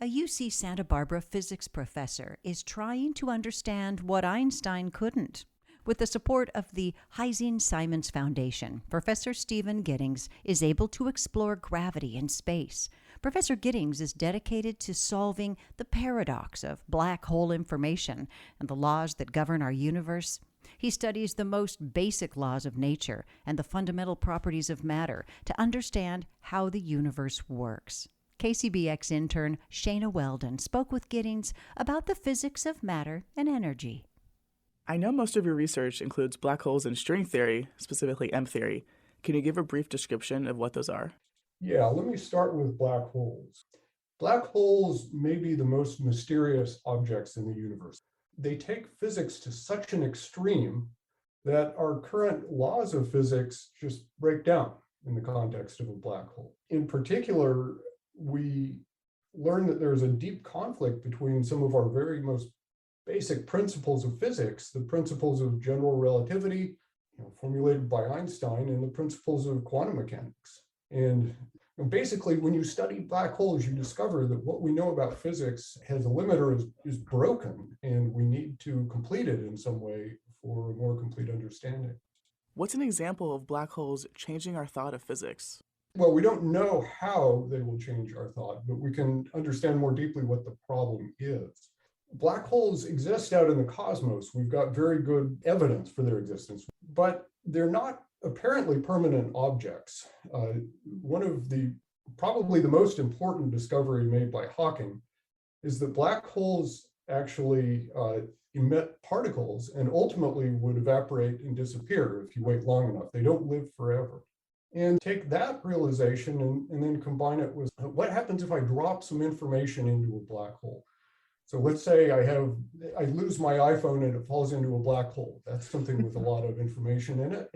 A UC Santa Barbara physics professor is trying to understand what Einstein couldn't. With the support of the Heising-Simons Foundation, Professor Stephen Giddings is able to explore gravity in space. Professor Giddings is dedicated to solving the paradox of black hole information and the laws that govern our universe. He studies the most basic laws of nature and the fundamental properties of matter to understand how the universe works. KCBX intern Shayna Weldon spoke with Giddings about the physics of matter and energy. I know most of your research includes black holes and string theory, specifically M theory. Can you give a brief description of what those are? Yeah, let me start with black holes. Black holes may be the most mysterious objects in the universe. They take physics to such an extreme that our current laws of physics just break down in the context of a black hole. In particular, we learn that there's a deep conflict between some of our very most basic principles of physics, the principles of general relativity, formulated by Einstein, and the principles of quantum mechanics. And basically, when you study black holes, you discover that what we know about physics has a limit or is broken, and we need to complete it in some way for a more complete understanding. What's an example of black holes changing our thought of physics? Well, we don't know how they will change our thought, but we can understand more deeply what the problem is. Black holes exist out in the cosmos. We've got very good evidence for their existence, but they're not apparently permanent objects. One of probably the most important discovery made by Hawking is that black holes actually emit particles and ultimately would evaporate and disappear if you wait long enough. They don't live forever. And take that realization and then combine it with what happens if I drop some information into a black hole. So let's say I lose my iPhone and it falls into a black hole. That's something with a lot of information in it.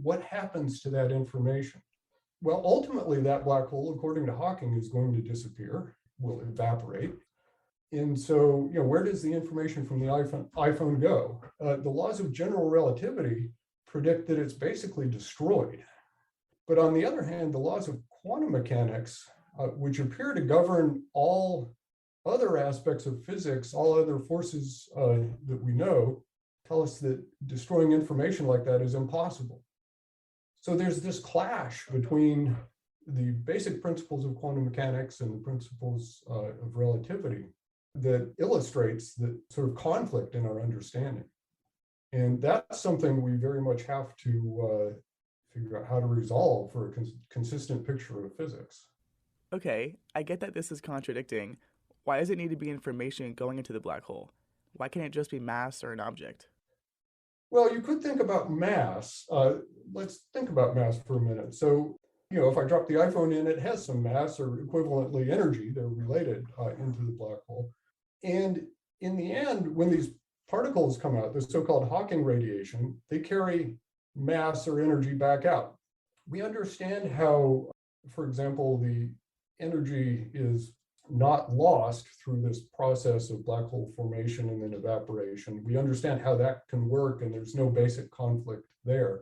What happens to that information? Well, ultimately, that black hole, according to Hawking, is going to disappear, will evaporate. And so, where does the information from the iPhone go? The laws of general relativity predict that it's basically destroyed. But on the other hand, the laws of quantum mechanics, which appear to govern all other aspects of physics, all other forces that we know, tell us that destroying information like that is impossible. So there's this clash between the basic principles of quantum mechanics and the principles of relativity that illustrates the sort of conflict in our understanding. And that's something we very much have to figure out how to resolve for a consistent picture of physics. Okay, I get that this is contradicting. Why does it need to be information going into the black hole? Why can't it just be mass or an object? Well, you could think about mass. Let's think about mass for a minute. So, if I drop the iPhone in, it has some mass or equivalently energy. They're related into the black hole. And in the end, when these particles come out, the so-called Hawking radiation, they carry mass or energy back out. We understand how, for example, the energy is not lost through this process of black hole formation and then evaporation. We understand how that can work, and there's no basic conflict there.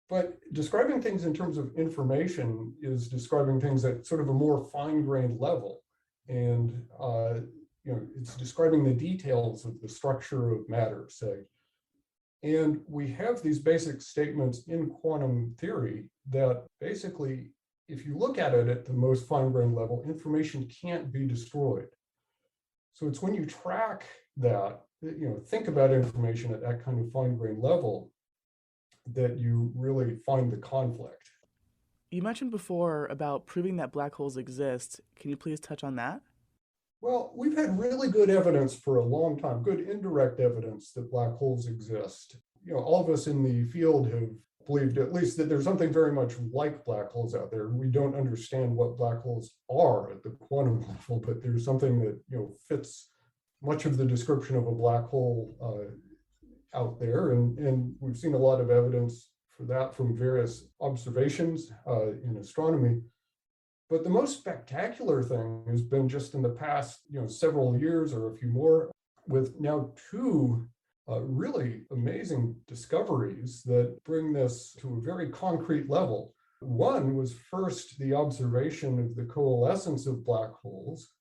But describing things in terms of information is describing things at sort of a more fine-grained level. And it's describing the details of the structure of matter, say. And we have these basic statements in quantum theory that basically, if you look at it at the most fine-grained level, information can't be destroyed. So it's when you track that, think about information at that kind of fine-grained level, that you really find the conflict. You mentioned before about proving that black holes exist. Can you please touch on that? Well, we've had really good evidence for a long time, good indirect evidence that black holes exist. All of us in the field have believed at least that there's something very much like black holes out there. We don't understand what black holes are at the quantum level, but there's something that fits much of the description of a black hole out there. And we've seen a lot of evidence for that from various observations in astronomy. But the most spectacular thing has been just in the past several years or a few more, with now two really amazing discoveries that bring this to a very concrete level. One was first the observation of the coalescence of black holes.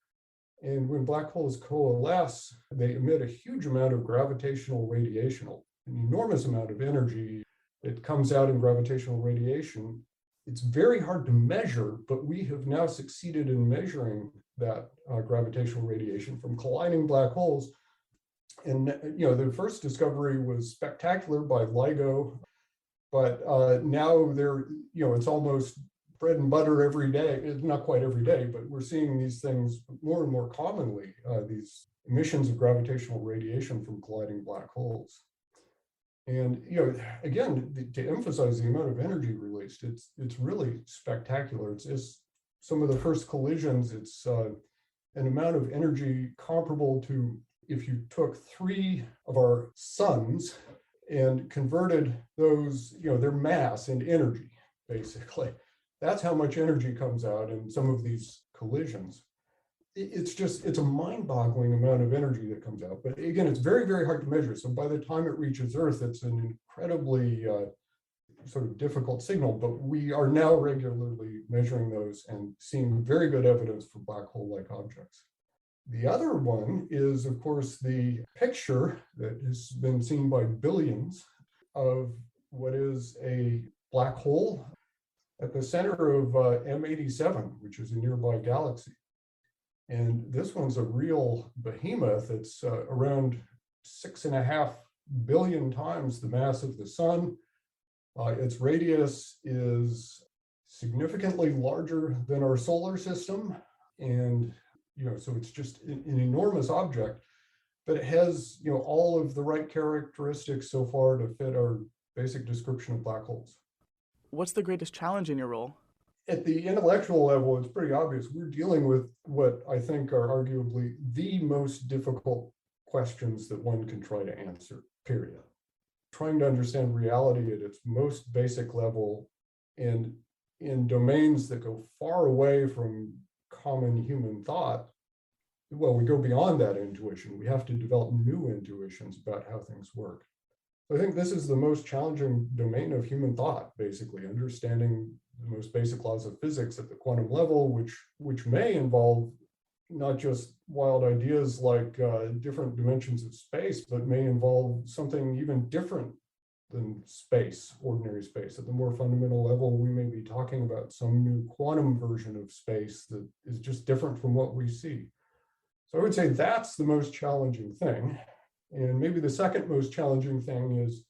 And when black holes coalesce, they emit a huge amount of gravitational radiation, an enormous amount of energy that comes out in gravitational radiation. It's very hard to measure, but we have now succeeded in measuring that gravitational radiation from colliding black holes. And the first discovery was spectacular by LIGO, but now it's almost bread and butter every day. It's not quite every day, but we're seeing these things more and more commonly, these emissions of gravitational radiation from colliding black holes. And again, to emphasize the amount of energy released, it's really spectacular. It's some of the first collisions. It's an amount of energy comparable to if you took 3 of our suns and converted those, their mass into energy, basically. That's how much energy comes out in some of these collisions. It's a mind-boggling amount of energy that comes out. But again, it's very, very hard to measure. So by the time it reaches Earth, it's an incredibly sort of difficult signal. But we are now regularly measuring those and seeing very good evidence for black hole-like objects. The other one is, of course, the picture that has been seen by billions of what is a black hole at the center of M87, which is a nearby galaxy. And this one's a real behemoth. It's around 6.5 billion times the mass of the sun. Its radius is significantly larger than our solar system. And, so it's just an enormous object, but it has, all of the right characteristics so far to fit our basic description of black holes. What's the greatest challenge in your role? At the intellectual level, it's pretty obvious. We're dealing with what I think are arguably the most difficult questions that one can try to answer, period. Trying to understand reality at its most basic level and in domains that go far away from common human thought. Well, we go beyond that intuition. We have to develop new intuitions about how things work. I think this is the most challenging domain of human thought, basically, understanding the most basic laws of physics at the quantum level, which may involve not just wild ideas like different dimensions of space, but may involve something even different than space, ordinary space. At the more fundamental level, we may be talking about some new quantum version of space that is just different from what we see. So I would say that's the most challenging thing. And maybe the second most challenging thing is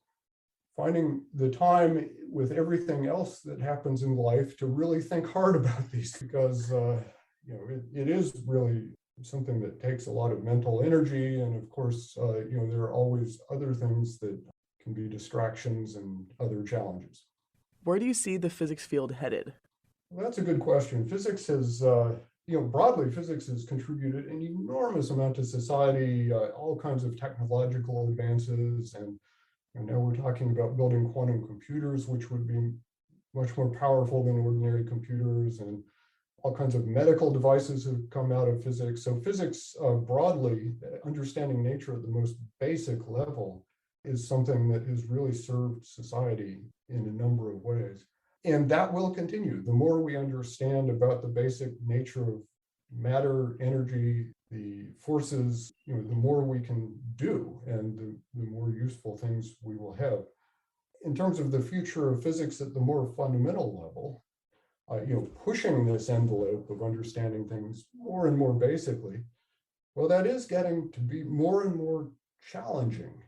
finding the time with everything else that happens in life to really think hard about these, because it is really something that takes a lot of mental energy. And of course, there are always other things that can be distractions and other challenges. Where do you see the physics field headed? Well, that's a good question. Physics has broadly, physics has contributed an enormous amount to society, all kinds of technological advances. And now we're talking about building quantum computers, which would be much more powerful than ordinary computers. And all kinds of medical devices have come out of physics. So physics broadly, understanding nature at the most basic level, is something that has really served society in a number of ways. And that will continue. The more we understand about the basic nature of matter, energy, the forces, the more we can do and the more useful things we will have. In terms of the future of physics at the more fundamental level, pushing this envelope of understanding things more and more basically, well, that is getting to be more and more challenging.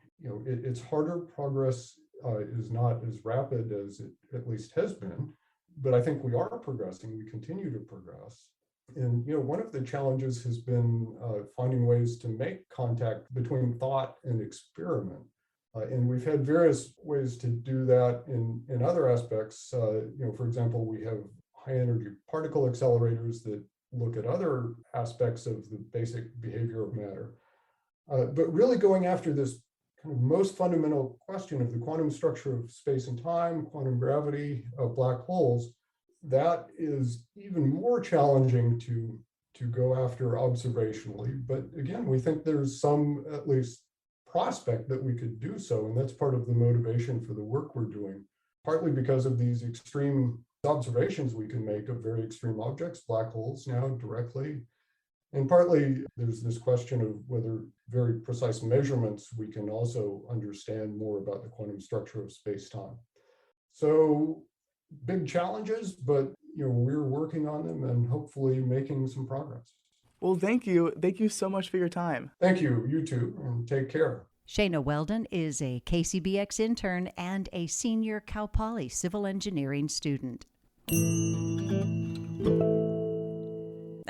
It's harder. Progress is not as rapid as it at least has been, but I think we are progressing. We continue to progress. And, one of the challenges has been finding ways to make contact between thought and experiment. And we've had various ways to do that in other aspects. For example, we have high energy particle accelerators that look at other aspects of the basic behavior of matter. But really going after this kind of most fundamental question of the quantum structure of space and time, quantum gravity of black holes, that is even more challenging to go after observationally. But again, we think there's some, at least, prospect that we could do so. And that's part of the motivation for the work we're doing, partly because of these extreme observations we can make of very extreme objects, black holes now directly, And partly there's this question of whether very precise measurements, we can also understand more about the quantum structure of space-time. So big challenges, but we're working on them and hopefully making some progress. Well, thank you. Thank you so much for your time. Thank you, you too, and take care. Shayna Weldon is a KCBX intern and a senior Cal Poly civil engineering student.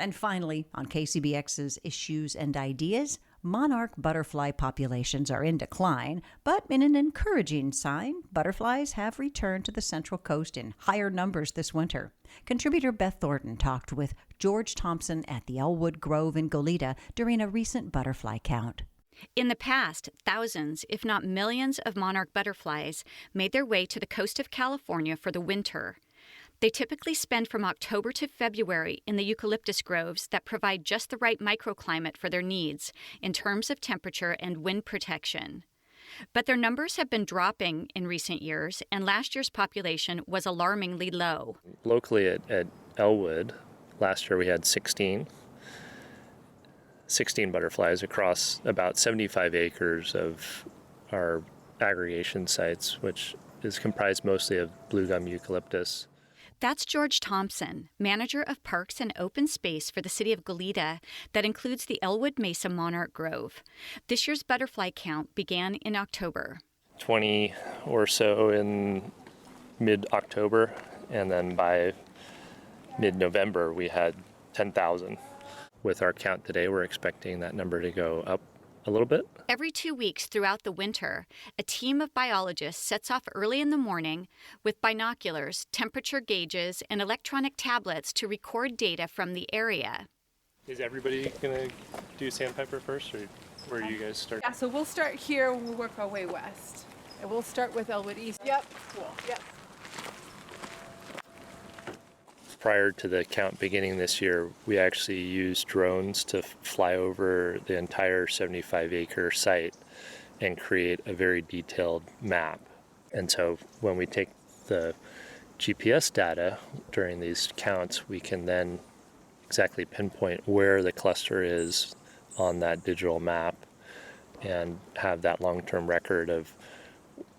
And finally, on KCBX's Issues and Ideas, monarch butterfly populations are in decline, but in an encouraging sign, butterflies have returned to the Central Coast in higher numbers this winter. Contributor Beth Thornton talked with George Thompson at the Elwood Grove in Goleta during a recent butterfly count. In the past, thousands, if not millions, of monarch butterflies made their way to the coast of California for the winter. They typically spend from October to February in the eucalyptus groves that provide just the right microclimate for their needs in terms of temperature and wind protection. But their numbers have been dropping in recent years, and last year's population was alarmingly low. Locally at Elwood, last year we had 16 butterflies across about 75 acres of our aggregation sites, which is comprised mostly of blue gum eucalyptus. That's George Thompson, manager of parks and open space for the city of Goleta that includes the Elwood Mesa Monarch Grove. This year's butterfly count began in October. 20 or so in mid-October, and then by mid-November we had 10,000. With our count today, we're expecting that number to go up a little bit. Every 2 weeks throughout the winter, a team of biologists sets off early in the morning with binoculars, temperature gauges, and electronic tablets to record data from the area. Is everybody going to do Sandpiper first, or where do you guys start? Yeah, so we'll start here and we'll work our way west. And we'll start with Elwood East. Yep, cool, yep. Prior to the count beginning this year, we actually used drones to fly over the entire 75-acre site and create a very detailed map. And so when we take the GPS data during these counts, we can then exactly pinpoint where the cluster is on that digital map and have that long-term record of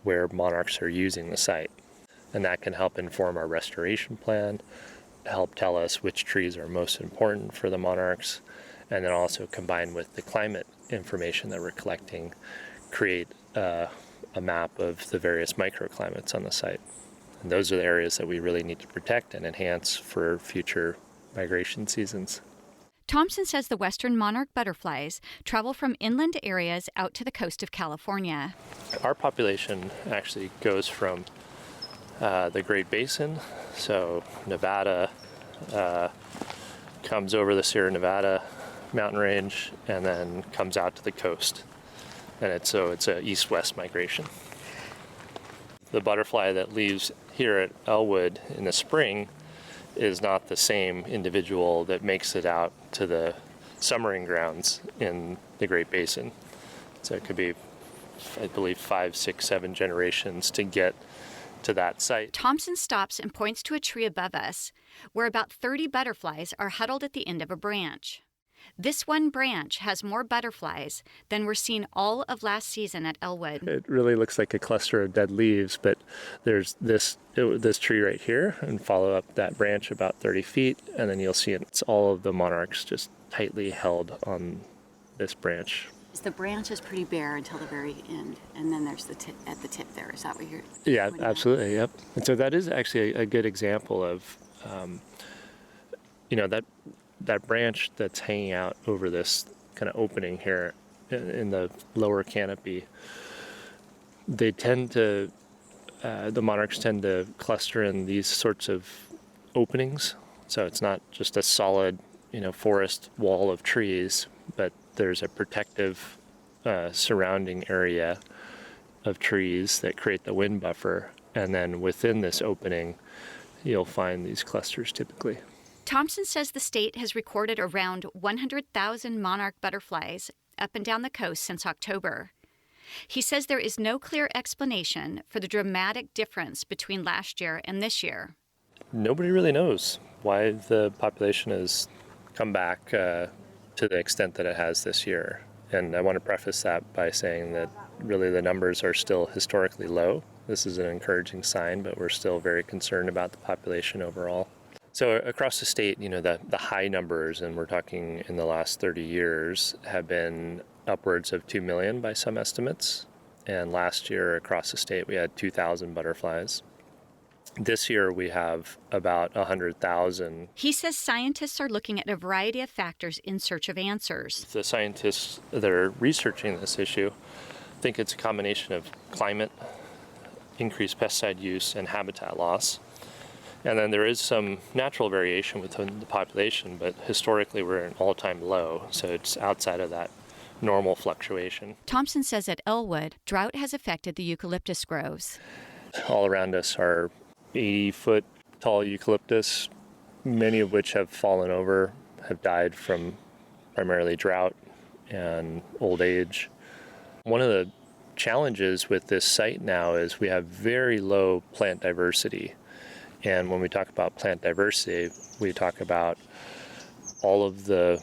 where monarchs are using the site. And that can help inform our restoration plan, help tell us which trees are most important for the monarchs, and then also combined with the climate information that we're collecting, create a map of the various microclimates on the site. And those are the areas that we really need to protect and enhance for future migration seasons. Thompson says the western monarch butterflies travel from inland areas out to the coast of California. Our population actually goes from the Great Basin, so Nevada, comes over the Sierra Nevada mountain range and then comes out to the coast. And it's a east-west migration. The butterfly that leaves here at Elwood in the spring is not the same individual that makes it out to the summering grounds in the Great Basin. So it could be, I believe, 5, 6, 7 generations to get to that site. Thompson stops and points to a tree above us, where about 30 butterflies are huddled at the end of a branch. This one branch has more butterflies than were seen all of last season at Elwood. It really looks like a cluster of dead leaves, but there's this tree right here, and follow up that branch about 30 feet, and then you'll see it's all of the monarchs just tightly held on this branch. The branch is pretty bare until the very end, and then there's the tip at the tip there. Is that what you're? Yeah, absolutely. Yep. And so that is actually a good example of, that branch that's hanging out over this kind of opening here in the lower canopy. They tend to, the monarchs tend to cluster in these sorts of openings. So it's not just a solid, forest wall of trees, but there's a protective surrounding area of trees that create the wind buffer. And then within this opening, you'll find these clusters typically. Thompson says the state has recorded around 100,000 monarch butterflies up and down the coast since October. He says there is no clear explanation for the dramatic difference between last year and this year. Nobody really knows why the population has come back to to the extent that it has this year. And I want to preface that by saying that really the numbers are still historically low. This is an encouraging sign, but we're still very concerned about the population overall. So across the state, the high numbers, and we're talking in the last 30 years, have been upwards of 2 million by some estimates. And last year across the state, we had 2,000 butterflies. This year, we have about 100,000. He says scientists are looking at a variety of factors in search of answers. The scientists that are researching this issue think it's a combination of climate, increased pesticide use, and habitat loss. And then there is some natural variation within the population, but historically we're at an all-time low, so it's outside of that normal fluctuation. Thompson says at Elwood, drought has affected the eucalyptus groves. All around us are 80-foot tall eucalyptus, many of which have fallen over, have died from primarily drought and old age. One of the challenges with this site now is we have very low plant diversity. And when we talk about plant diversity, we talk about all of the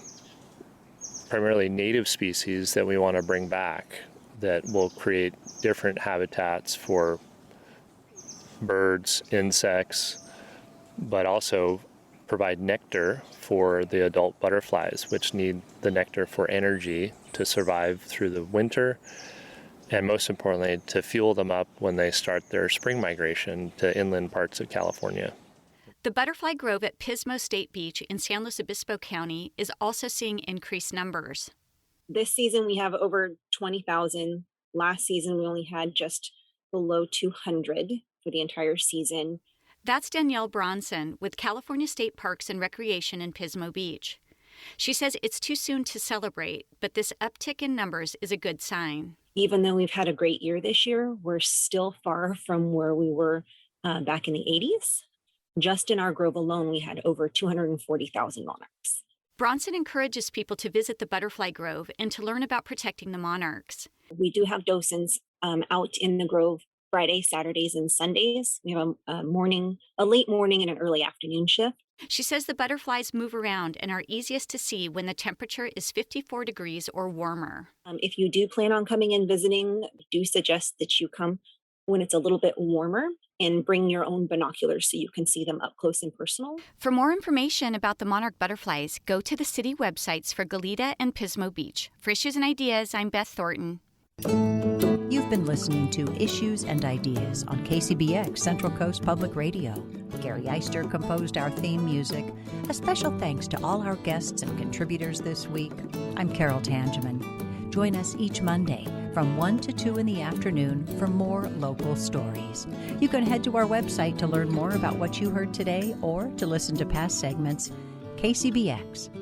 primarily native species that we want to bring back that will create different habitats for birds, insects, but also provide nectar for the adult butterflies, which need the nectar for energy to survive through the winter, and most importantly, to fuel them up when they start their spring migration to inland parts of California. The butterfly grove at Pismo State Beach in San Luis Obispo County is also seeing increased numbers. This season, we have over 20,000. Last season, we only had just below 200 for the entire season. That's Danielle Bronson with California State Parks and Recreation in Pismo Beach. She says it's too soon to celebrate, but this uptick in numbers is a good sign. Even though we've had a great year this year, we're still far from where we were back in the 80s. Just in our grove alone, we had over 240,000 monarchs. Bronson encourages people to visit the butterfly grove and to learn about protecting the monarchs. We do have docents out in the grove Fridays, Saturdays, and Sundays. We have a late morning and an early afternoon shift. She says the butterflies move around and are easiest to see when the temperature is 54 degrees or warmer. If you do plan on coming and visiting, I do suggest that you come when it's a little bit warmer and bring your own binoculars so you can see them up close and personal. For more information about the monarch butterflies, go to the city websites for Goleta and Pismo Beach. For Issues and Ideas, I'm Beth Thornton. You've been listening to Issues and Ideas on KCBX Central Coast Public Radio. Gary Eister composed our theme music. A special thanks to all our guests and contributors this week. I'm Carol Tangeman. Join us each Monday from 1 to 2 in the afternoon for more local stories. You can head to our website to learn more about what you heard today or to listen to past segments, kcbx.org.